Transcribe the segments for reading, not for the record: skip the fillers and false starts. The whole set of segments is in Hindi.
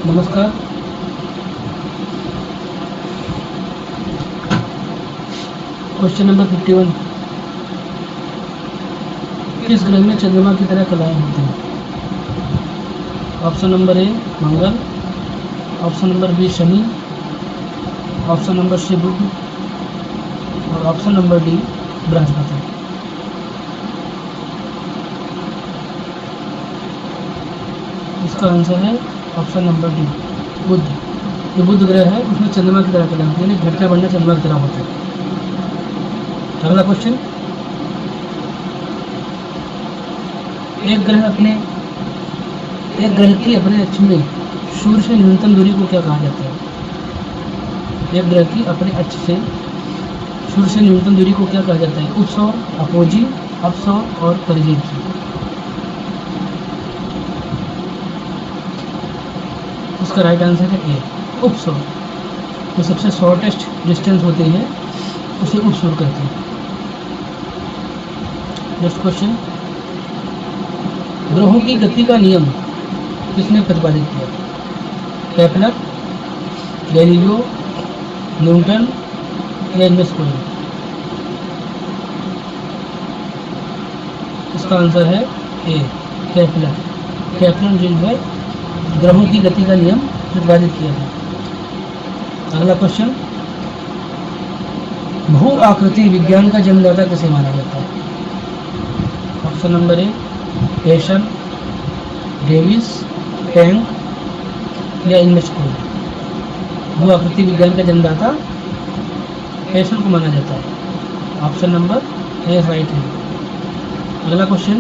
नमस्कार। क्वेश्चन नंबर 51, किस ग्रह में चंद्रमा की तरह कलाएं होती हैं? Option number A Mangal, option number B Shani, option number C Budh और ऑप्शन नंबर डी बृहस्पति। इसका आंसर है ऑप्शन नंबर डी बुध। जो बुध ग्रह है उसमें चंद्रमा की तरह कला होती है, यानी घटना बढ़ना चंद्रमा की तरह होता है। अगला क्वेश्चन, एक ग्रह की अपने अक्ष में सूर्य से न्यूनतम दूरी को क्या कहा जाता है? एक ग्रह की अपने अक्ष से सूर्य से न्यूनतम दूरी को क्या कहा जाता है? उपसौर, अपोजी, अपसौर और परिजीव से। उसका राइट आंसर है ए उपसौर। जो सबसे शॉर्टेस्ट डिस्टेंस होती है उसे उपसौर कहते हैं। नेक्स्ट क्वेश्चन, ग्रहों की गति का नियम किसने प्रतिपादित किया? केपलर, गैलीलियो, न्यूटन या इनमें से कोई? इसका आंसर है ए केपलर। केपलर जो है ग्रहों की गति का नियम प्रतिपादित किया था। अगला क्वेश्चन, भू आकृति विज्ञान का जन्मदाता किसे माना जाता है? ऑप्शन नंबर ए हेसल, डेविस, टैंक या इनमें से कोई? भू आकृति विज्ञान का जन्मदाता हेसल को माना जाता है। ऑप्शन नंबर ए राइट है। अगला क्वेश्चन,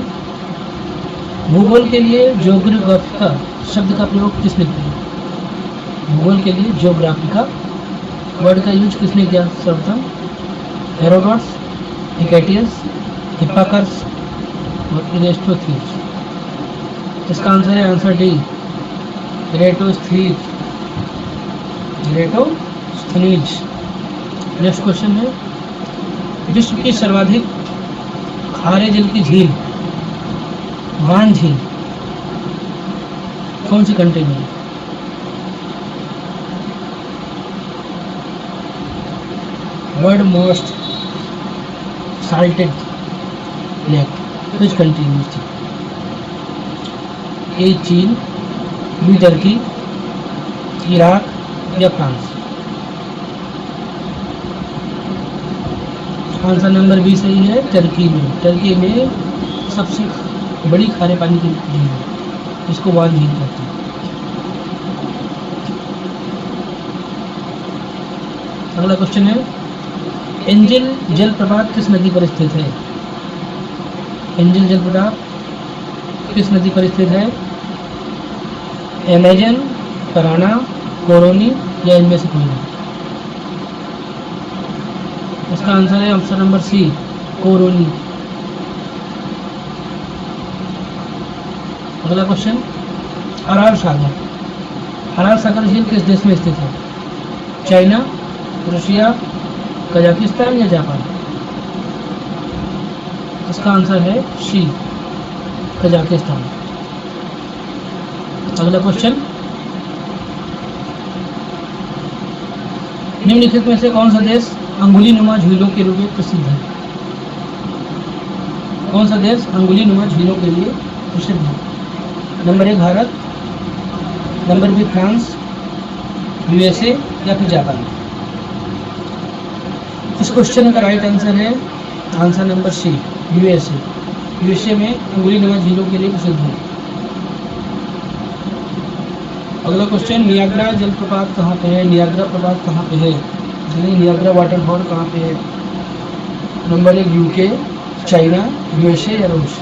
भूगोल के लिए ज्योग्राफिका शब्द का प्रयोग किसने किया? भूगोल के लिए ज्योग्राफिका वर्ड का यूज किसने किया? सर्वप्रथम हेरोडोटस, हिकेटियस, हिप्पाकर्स और इरेस्टोथीज। इसका आंसर है answer D Eratosthenes. Next question है, विश्व की सर्वाधिक खारे जल की झील वान झील कौन सी कंट्री में? वर्ल्ड मोस्ट साल्टेड लेक किस कंट्री में थी? ए चीन, बी टर्की, इराक या फ्रांस? आंसर नंबर बी सही है, टर्की में। टर्की में सबसे बड़ी खारे पानी की झील है, इसको वान झील कहते हैं। अगला क्वेश्चन है, एंजल जलप्रपात किस नदी पर स्थित है? एंजल जलप्रपात किस नदी पर स्थित है? अमेजन, कराना, कोरोनी या इनमें से कोई? इसका आंसर है ऑप्शन नंबर सी कोरोनी। अगला क्वेश्चन, अराल सागर झील किस देश में स्थित है? चाइना, रशिया, कजाकिस्तान या जापान? इसका आंसर है सी कजाकिस्तान। अगला क्वेश्चन, निम्नलिखित में से कौन सा देश अंगुलीनुमा झीलों के रूप में प्रसिद्ध है? कौन सा देश अंगुलीनुमा झीलों के लिए प्रसिद्ध है? Number A Bharat, number B France, USA या फिर जापान? इस क्वेश्चन का राइट आंसर है answer number C USA. USA में अंगुलीनुमा झीलों के लिए प्रसिद्ध है। अगला क्वेश्चन, नियाग्रा जलप्रपात कहाँ पे है? नियाग्रा प्रपात कहाँ पे है? यानी नियाग्रा वाटरफॉल कहाँ पे है? नंबर 1 यूके, चाइना, यूएसए या रूस?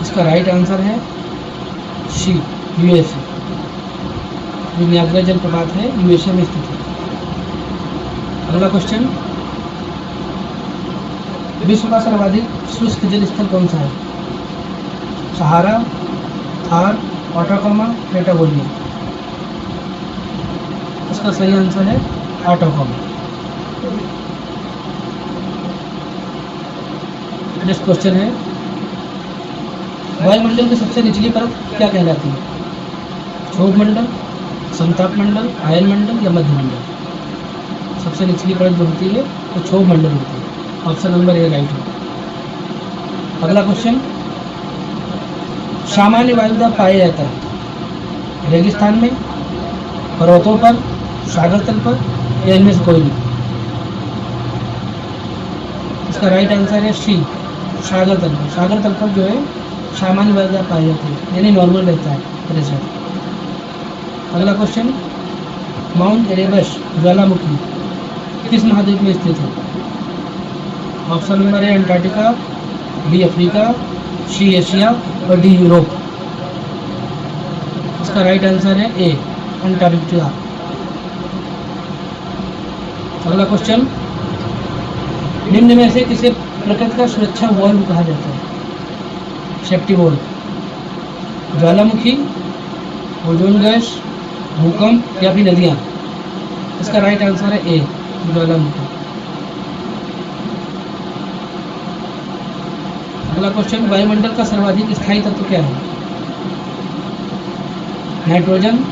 इसका राइट आंसर है सी यूएसए। जो नियाग्रा जलप्रपात है यूएसए में स्थित है। अगला क्वेश्चन, विश्व का सर्वाधिक शुष्क जल स्थल कौन सा है? सहारा, थार, अटाकामा, पैटागोनिया? इसका सही आंसर है अटाकामा। नेक्स्ट क्वेश्चन है, वायुमंडल की सबसे निचली परत क्या कहलाती है? क्षोभ मंडल, संताप मंडल, आयन मंडल या मध्य मंडल? सबसे निचली परत जो होती है तो क्षोभ मंडल होती है। ऑप्शन नंबर ए राइट है। अगला क्वेश्चन, सामान्य वायुदाब पाया जाता है रेगिस्तान में, पर्वतों पर, सागर तल पर या इनमें से कोई नहीं? इसका राइट आंसर है सी, सागर तल पर। सागर तल पर जो है सामान्य वायुदाब पाई जाती है, यानी नॉर्मल रहता है प्रेशर। अगला क्वेश्चन, माउंट एरेबस ज्वालामुखी किस महाद्वीप में स्थित है? Option number A Antarctica, B Africa, C Asia और डी यूरोप? इसका राइट आंसर है ए, अंटार्कटिका। अगला क्वेश्चन, निम्न में से किसे प्रकृति का सुरक्षा वॉल्व कहा जाता है? Safety valve? ज्वालामुखी, ओजोन गैस, भूकंप या फिर नदियाँ? इसका राइट आंसर है ए, ज्वालामुखी। अगला क्वेश्चन, वायुमंडल का सर्वाधिक स्थायी तत्व क्या है? नाइट्रोजन,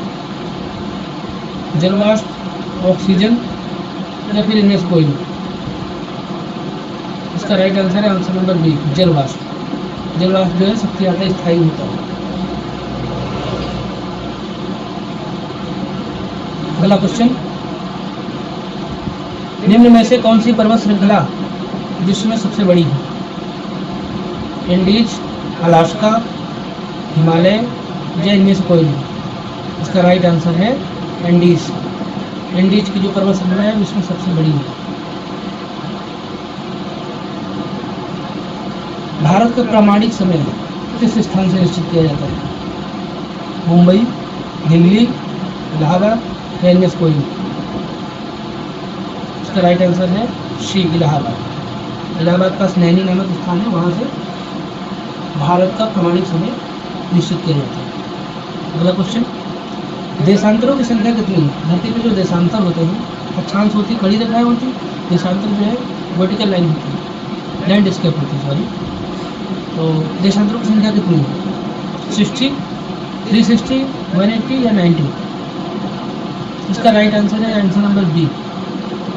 जलवाष्प, ऑक्सीजन या फिर इनमें से कोई नहीं? इसका राइट आंसर है आंसर नंबर बी, जलवाष्प। जलवाष्प जो है सबसे ज़्यादा स्थायी होता है। अगला क्वेश्चन, निम्न में से कौन सी पर्वत श्रृंखला विश्व में सबसे बड़ी है? एंडीज, अलास्का, हिमालय या इनमें से कोई नहीं? इसका राइट आंसर है एंडीज। एंडीज की जो पर्वत श्रृंखला है विश्व में सबसे बड़ी है। भारत का प्रामाणिक समय किस स्थान से निश्चित किया जाता है? मुंबई, दिल्ली, इलाहाबाद या इनमें से कोई नहीं? इसका राइट आंसर है सी, इलाहाबाद। इलाहाबाद का नैनी नामक स्थान है, वहाँ से भारत का प्रामाणिक समय निश्चित किया जाता है। अगला क्वेश्चन, देशांतरों की संख्या कितनी है? धरती पे जो देशांतर होते हैं, अक्षांश होती है, खड़ी रेखाएं होती, देशांतर जो है वर्टिकल लाइन होती है, लैंडस्केप होती है, सॉरी। तो देशांतरों की संख्या कितनी है? 60, 360, 180 या 90? इसका राइट आंसर है आंसर नंबर बी,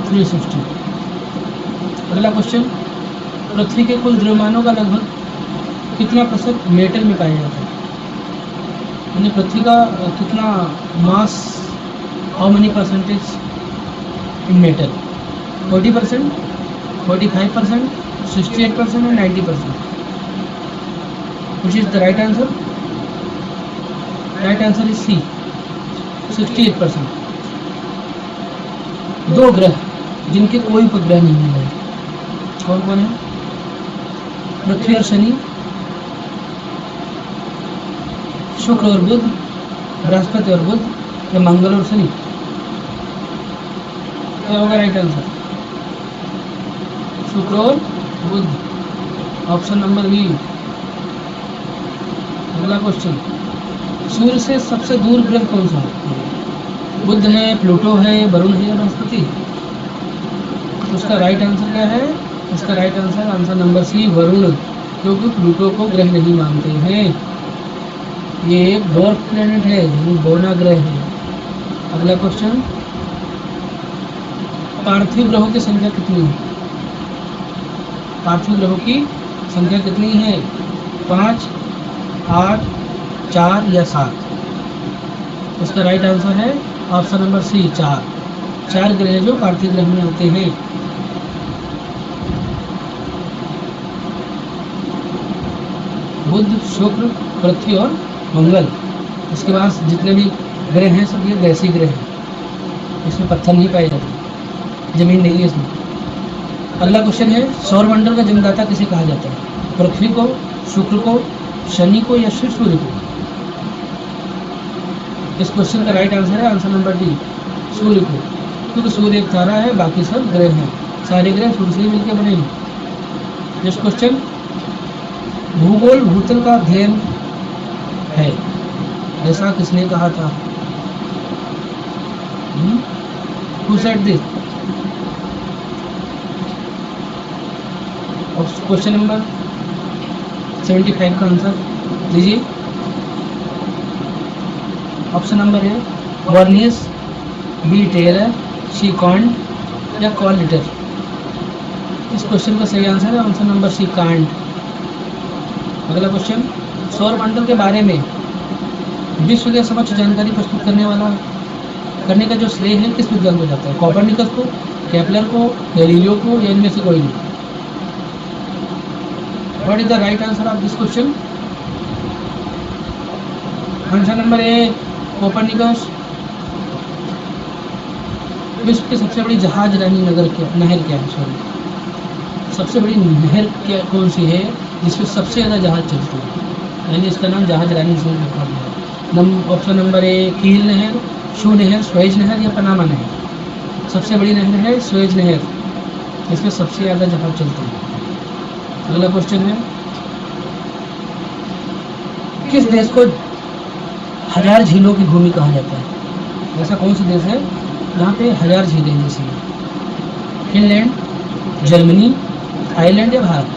360। अगला क्वेश्चन, पृथ्वी के कुल द्रव्यमानों का लगभग कितना प्रतिशत मेटल में पाया जाता है? यानी पृथ्वी का कितना mass, how many percentage in metal? 40%, 45%, 68% और 90%? Which is the right answer? Right answer is C, 68%। दो ग्रह जिनके कोई उपग्रह नहीं है, कौन कौन है? पृथ्वी और शनि, शुक्र और बुध, बृहस्पति और बुध या मंगल और शनि? क्या होगा राइट आंसर? शुक्र और बुध, ऑप्शन नंबर बी। अगला क्वेश्चन, सूर्य से सबसे दूर ग्रह कौन सा है? बुध है, प्लूटो है, वरुण है या बृहस्पति? उसका राइट आंसर क्या है? इसका right answer answer number C, Varun, क्योंकि प्लूटो को ग्रह नहीं मानते हैं। ये एक डॉर्क प्लेनेट है, बौना ग्रह है। अगला क्वेश्चन, पार्थिव ग्रहों की संख्या कितनी है? पार्थिव ग्रहों की संख्या कितनी है? 5, 8, 4 या 7? इसका राइट आंसर है ऑप्शन नंबर सी, 4। 4 ग्रह जो पार्थिव ग्रह में होते हैं। बुध, शुक्र, पृथ्वी और मंगल। इसके बाद जितने भी ग्रह हैं सब ये गैसीय ग्रह हैं, इसमें पत्थर नहीं पाए जाते, जमीन नहीं है इसमें। अगला क्वेश्चन है, सौरमंडल का जन्मदाता किसे कहा जाता है? पृथ्वी को, शुक्र को, शनि को या फिर सूर्य को? इस क्वेश्चन का राइट आंसर है आंसर नंबर डी, सूर्य को, क्योंकि सूर्य एक तारा है, बाकी सब ग्रह हैं, सारे ग्रह सूर्य से ही मिलकर बने हैं। नेक्स्ट क्वेश्चन, भूगोल भूतल का अध्ययन है, ऐसा किसने कहा था? Who said this? Question number 75 का आंसर दीजिए। ऑप्शन नंबर ए वर्नियस, बी टेलर, सी कॉन्ट या कॉल लिटर। इस क्वेश्चन का सही आंसर है ऑप्शन नंबर सी कांट। अगला क्वेश्चन, सौर मंडल के बारे में विश्व के समक्ष जानकारी प्रस्तुत करने का जो श्रेय है किस विद्वान को जाता है? कोपरनिकस को, केपलर को, गैलीलियो को या इनमें से कोई नहीं? What is the right answer of this question? Answer number A Copernicus. विश्व की सबसे बड़ी जहाज रानी नहर क्या है? सॉरी, सबसे बड़ी नहर क्या कौन सी है जिसमें सबसे ज़्यादा जहाज चलती है? यानी इसका नाम जहाज रानी से रखा गया है। ऑप्शन नंबर ए कील नहर, शू नहर, स्वेज नहर या पनामा नहर। सबसे बड़ी नहर है स्वेज नहर, इसमें सबसे ज़्यादा जहाज चलते हैं। अगला क्वेश्चन है, किस देश को 1000 झीलों की भूमि कहा जाता है? ऐसा कौन सा देश है जहाँ पे 1000 झीलें जैसी? फिनलैंड, जर्मनी, थाईलैंड या भारत?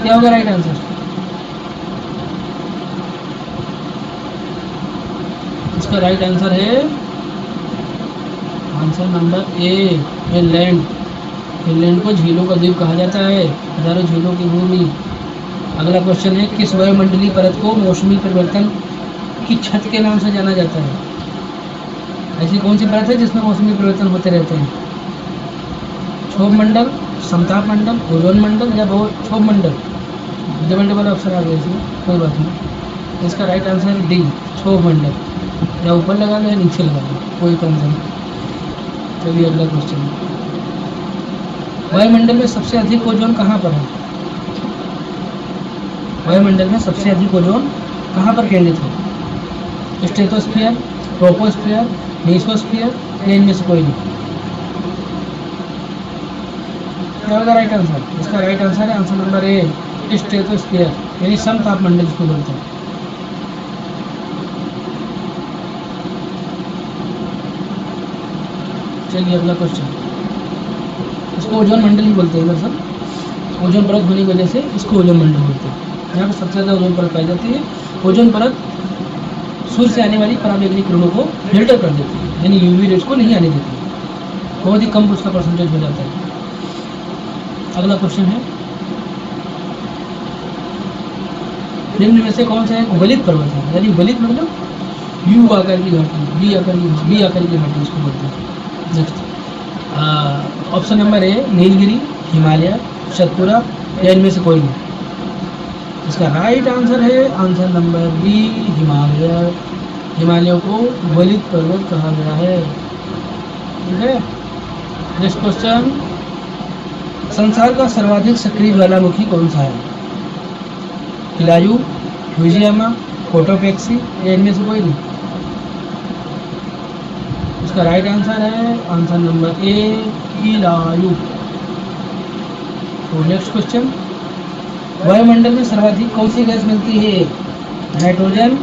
क्या होगा राइट आंसर? इसका राइट आंसर है answer number A Finland. Finland को झीलों का द्वीप कहा जाता है, हजारों झीलों की भूमि। अगला क्वेश्चन है, किस वायुमंडलीय परत को मौसमी परिवर्तन की छत के नाम से जाना जाता है? ऐसी कौन सी परत है जिसमें मौसमी परिवर्तन होते रहते हैं? क्षोभ मंडल, समताप मंडल, ओजोन मंडल या क्षोभ मंडल? डिपेंडेबल ऑप्शन आ गया इसमें, कोई बात नहीं। इसका राइट आंसर है डी क्षोभ मंडल। या ऊपर लगा लो या नीचे लगा लो, कोई टेंशन नहीं। चलिए अगला क्वेश्चन, वायुमंडल में सबसे अधिक ओजोन कहाँ पर है? वायुमंडल में सबसे अधिक ओजोन कहाँ पर केंद्रित है? स्ट्रेटोस्फीयर, ट्रोपोस्फीयर, मेसोस्फीयर या इनमें से कोई नहीं? क्या होगा राइट आंसर? इसका राइट आंसर है आंसर नंबर ए स्ट्रेटोस्फीयर, यानी समतापमंडल जिसको बोलते हैं। चलिए अगला क्वेश्चन, इसको ओजोन मंडल ही बोलते हैं दरअसल। ओजोन परत होने की वजह से इसको ओजोन मंडल बोलते हैं। यहाँ पर सबसे ज़्यादा ओजोन परत पाई जाती है। ओजोन परत सूर्य से आने वाली पराबैंगनी किरणों को फिल्टर कर देती है, यानी यूवी रेज को नहीं आने देती, बहुत ही कम उसका परसेंटेज हो जाता है। अगला क्वेश्चन है, निम्न में से कौन सा एक वलित पर्वत है? यानी वलित मतलब यू आकार की घाटी, बी आकार की घाटी इसको बोलते हैं। Next option number A Nilgiri, Himalaya, Satpura या इनमें से कोई नहीं? इसका राइट आंसर है answer number B Himalaya. Himalaya को वलित पर्वत कहा गया है। ठीक है, नेक्स्ट क्वेश्चन, संसार का सर्वाधिक सक्रिय ज्वालामुखी कौन सा है? किलायू, फुजियामा, कोटोपेक्सी या इनमें से कोई नहीं? इसका राइट आंसर है आंसर नंबर ए किलायू। तो नेक्स्ट क्वेश्चन, वायुमंडल में सर्वाधिक कौन सी गैस मिलती है? नाइट्रोजन,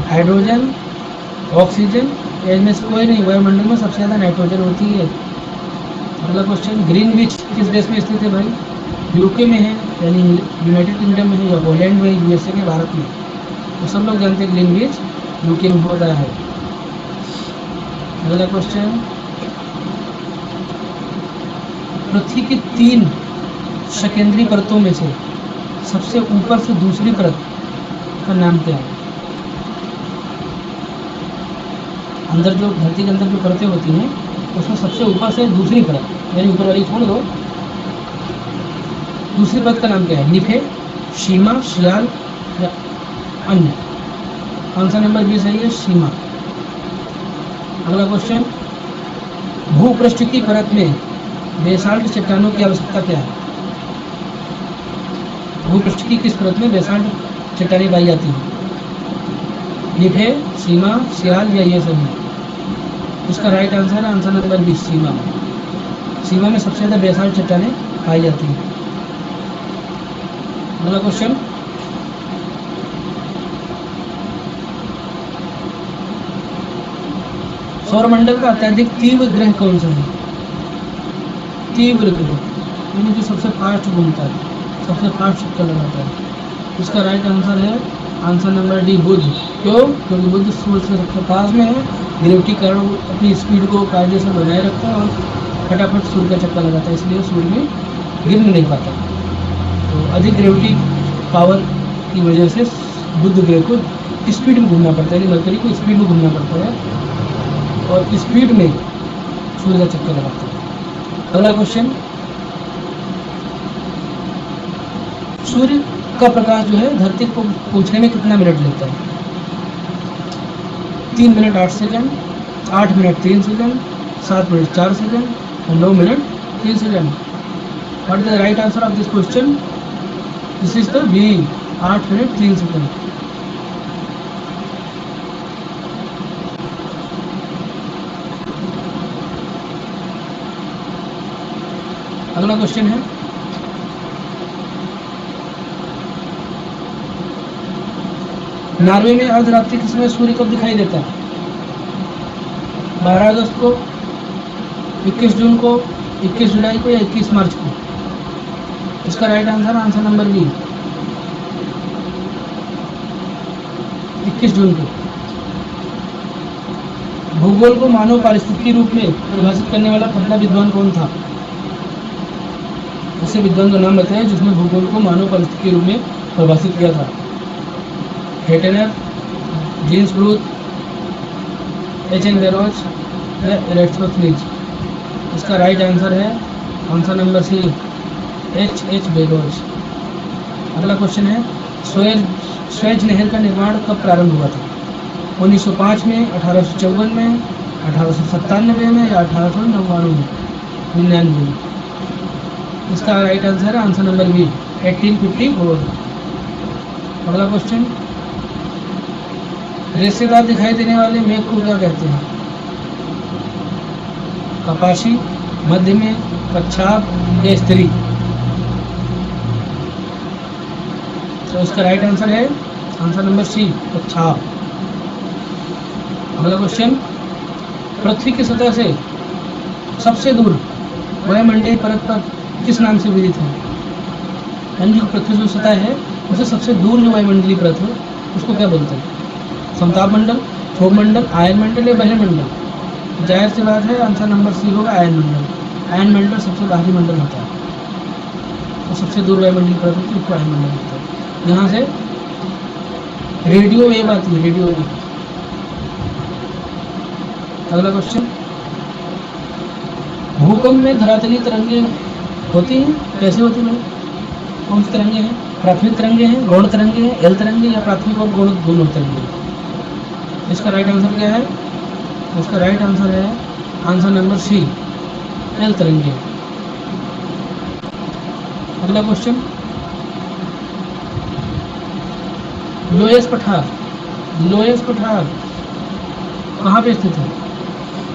हाइड्रोजन, ऑक्सीजन या इनमें से कोई नहीं? वायुमंडल में सबसे ज़्यादा नाइट्रोजन होती है। अगला क्वेश्चन, ग्रीनविच किस देश में स्थित है भाई? यूके में है, यानी यूनाइटेड किंगडम में है, या पोलैंड में, यूएसए में, भारत में? तो सब लोग जानते हैं ग्रीनविच यूके में होता है। अगला क्वेश्चन, पृथ्वी की 3 सकेंद्रीय परतों में से सबसे ऊपर से दूसरी परत का नाम क्या है? अंदर जो धरती के अंदर जो परतें होती हैं उसमें सबसे ऊपर से दूसरी परत, यानी ऊपर वाली छोड़ दो, दूसरी परत का नाम क्या है? निफे, शीमा, शियाल या अन्य? आंसर नंबर बी सही है, शीमा। अगला क्वेश्चन, भूपृष्ठ की परत में बेसाल्ट चट्टानों की आवश्यकता क्या है? भूपृष्ठ की किस परत में बेसाल्ट चट्टानें पाई जाती हैं? निफे, सीमा, सियाल या ये सभी? इसका राइट आंसर है आंसर नंबर बी सीमा। सीमा में सबसे ज़्यादा बेसाल्ट चट्टानें पाई जाती हैं। अगला क्वेश्चन, सौरमंडल का अत्यधिक तीव्र ग्रह कौन सा है? तीव्र ग्रह यानी जो सबसे फास्ट घूमता है, सबसे फास्ट चक्कर लगाता है। इसका राइट आंसर है आंसर नंबर डी बुध। क्यों? क्योंकि बुध सूर्य से सबसे पास में है, ग्रेविटी कारण अपनी स्पीड को कायदे से बनाए रखता है और फटाफट सूर्य का चक्कर लगाता है, इसलिए सूर्य में गिर नहीं पाता। तो अधिक ग्रेविटी पावर की वजह से बुध ग्रह को स्पीड में घूमना पड़ता है, यानी मरकरी को स्पीड में घूमना पड़ता है और स्पीड में सूर्य का चक्कर लगाता है। अगला क्वेश्चन, सूर्य का प्रकाश जो है धरती को पहुंचने में कितना मिनट लगता है? 3 minute 8 second, 8 minute 3 second, 7 minute 4 second और 9 minute 3 second. What is the right answer of this question? This is the B, 8 minute 3 second. अगला क्वेश्चन है, नॉर्वे में अर्धरात्रि के समय सूर्य कब दिखाई देता है? 12 अगस्त को, 21 जून को, 21 जुलाई को या 21 मार्च को? इसका right answer, answer number B, 21 जून को। भूगोल को मानव पारिस्थितिकी रूप में परिभाषित करने वाला पहला विद्वान कौन था? ऐसे विद्वान का नाम बताएं जिसने भूगोल को मानव पारिस्थितिकी रूप में परिभाषित किया था। हेटेनर, जीन्स ब्रूथ, एच.एन. बेरोच या एरिस्टोथनीज? इसका राइट आंसर है आंसर नंबर सी, एच.एच. बेरोच। अगला क्वेश्चन है, स्वेज नहर का निर्माण कब प्रारंभ हुआ था? 1905 में, 1854 में, 1897 में या 1899 में? इसका राइट आंसर है आंसर नंबर बी, 1854। अगला क्वेश्चन, रेशेदार दिखाई देने वाले मेघ को क्या कहते हैं? कपाशी, मध्य में, कच्छाप या स्त्री? तो इसका राइट आंसर है आंसर नंबर सी, कच्छाप। अगला क्वेश्चन, पृथ्वी की सतह से सबसे दूर वायुमंडलीय परत पर किस नाम से विदित है? यानी जो पृथ्वी की सतह है उससे सबसे दूर जो वायुमंडलीय परत है उसको क्या बोलते हैं? समताप मंडल, क्षोभ मंडल, आयन मंडल या बहिर्मंडल मंडल? जाहिर सी बात है आंसर नंबर सी होगा, आयन मंडल। आयन मंडल सबसे बाहरी मंडल होता है और सबसे दूर वायुमंडलीय परत होती है उसको आयन मंडल होता है। यहाँ से रेडियो वेव आती है, रेडियो वेव। अगला क्वेश्चन, भूकंप में धरातलीय तरंगे होती हैं, कैसे होती हैं? कौन सी तरंगे हैं? प्राथमिक तरंगे हैं, गौण तरंगे हैं, एल तरंगे या प्राथमिक और गौण दोनों तरंगे? इसका राइट आंसर क्या है? इसका राइट आंसर है आंसर नंबर सी, एल तरंगे। अगला क्वेश्चन, लोयस पठार, लोयस पठार कहाँ पे स्थित है?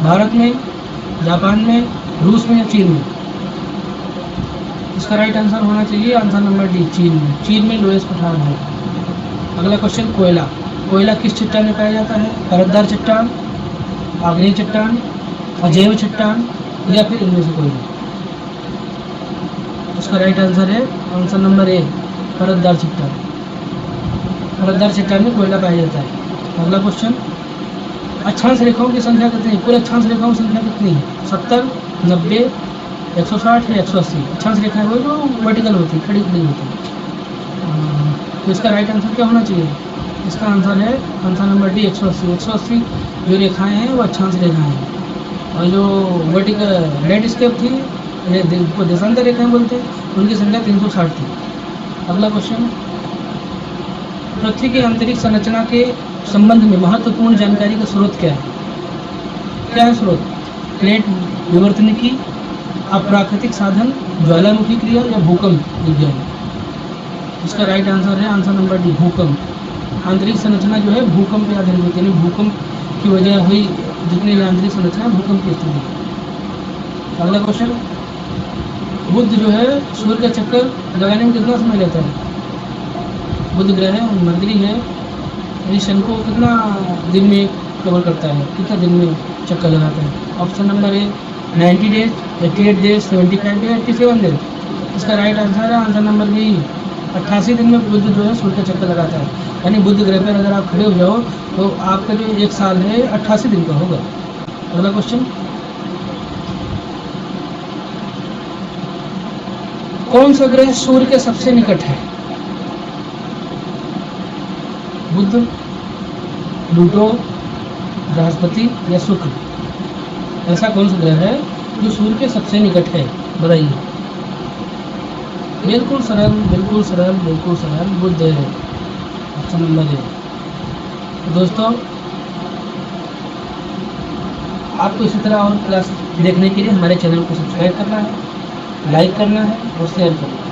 भारत में, जापान में, रूस में या चीन में? इसका राइट आंसर होना चाहिए आंसर नंबर डी, चीन में। चीन में लोयस पठार है। अगला क्वेश्चन, कोयला, कोयला किस चट्टान में पाया जाता है? परतदार चट्टान, आग्नेय चट्टान, अजैव चट्टान या फिर इनमें से कोई नहीं? इसका राइट आंसर है आंसर नंबर ए, परतदार चट्टान। परतदार चट्टान में कोयला पाया जाता है। अगला क्वेश्चन, अक्षांश रेखाओं की संख्या कितनी है? कुल अक्षांश रेखाओं की संख्या कितनी है? 70, 90, 160 या 180? अक्षांश रेखाएं वो जो वर्टिकल होती है, खड़ी खड़ी होती है। तो इसका राइट आंसर क्या होना चाहिए? इसका आंसर है आंसर नंबर डी, 180। 180 जो रेखाएं हैं वो अक्षांश रेखाएं हैं और जो वर्टिकल लैंडस्केप थी वो देशांतर रेखाएं बोलते हैं, उनकी संख्या 360 थी। अगला क्वेश्चन, पृथ्वी की आंतरिक संरचना के संबंध में महत्वपूर्ण जानकारी का स्रोत क्या है? क्या है स्रोत? प्लेट विवर्तनिकी, अप्राकृतिक साधन, ज्वालामुखी क्रिया या भूकंप विज्ञान? इसका राइट आंसर है आंसर नंबर डी, भूकंप। आंतरिक संरचना जो है भूकंप पे आधारित होती है, भूकंप की वजह हुई जितनी भी आंतरिक संरचना भूकंप की स्थिति। अगला क्वेश्चन, बुध जो है सूर्य का चक्कर लगाने में कितना समय लेता है? बुध ग्रह है, मरकरी है, इस सन को कितना दिन में कवर करता है, कितना दिन में चक्कर लगाता है? ऑप्शन नंबर ए 90 डेज, 88 डेज, 75 डेज, 87 डेज? इसका राइट आंसर है आंसर नंबर बी, 88 दिन में बुध जो है सूर्य का चक्कर लगाता है, यानी बुध ग्रह पर अगर आप खड़े हो जाओ तो आपका जो एक साल है 88 दिन का होगा। अगला क्वेश्चन, कौन सा ग्रह सूर्य के सबसे निकट है? बुध, प्लूटो, बृहस्पति या शुक्र? ऐसा कौन सा ग्रह है जो सूर्य के सबसे निकट है, बताइए। बिल्कुल सरल, बिल्कुल सरल, बिल्कुल सरल, बुध है, ऑप्शन नंबर ए। दोस्तों, आपको इसी तरह और क्लास देखने के लिए हमारे चैनल को सब्सक्राइब करना है, लाइक करना है और शेयर करना है।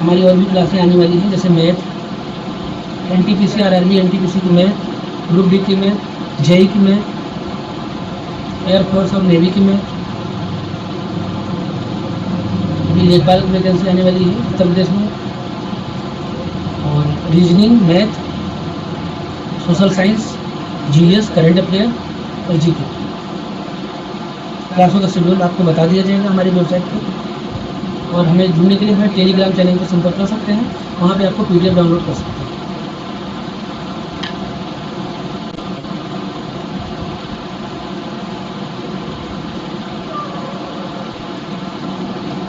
हमारी और भी क्लासें आने वाली हैं, जैसे मैथ, NTPC RRB NTPC की मैथ, ग्रुप डी की मैथ, JEE की मैथ, एयरफोर्स और नेवी की मैथ, अभी लेखपाल की वैकेंसी आने वाली है उत्तर प्रदेश में, और reasoning, math, social science, GS, current affair और GK। क्लासों का शेड्यूल आपको बता दिया जाएगा हमारी वेबसाइट पर, और हमें जुड़ने के लिए हमें टेलीग्राम चैनल पर संपर्क कर सकते हैं, वहाँ पे आपको PDF डाउनलोड कर सकते हैं।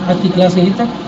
आज की क्लास यहीं तक।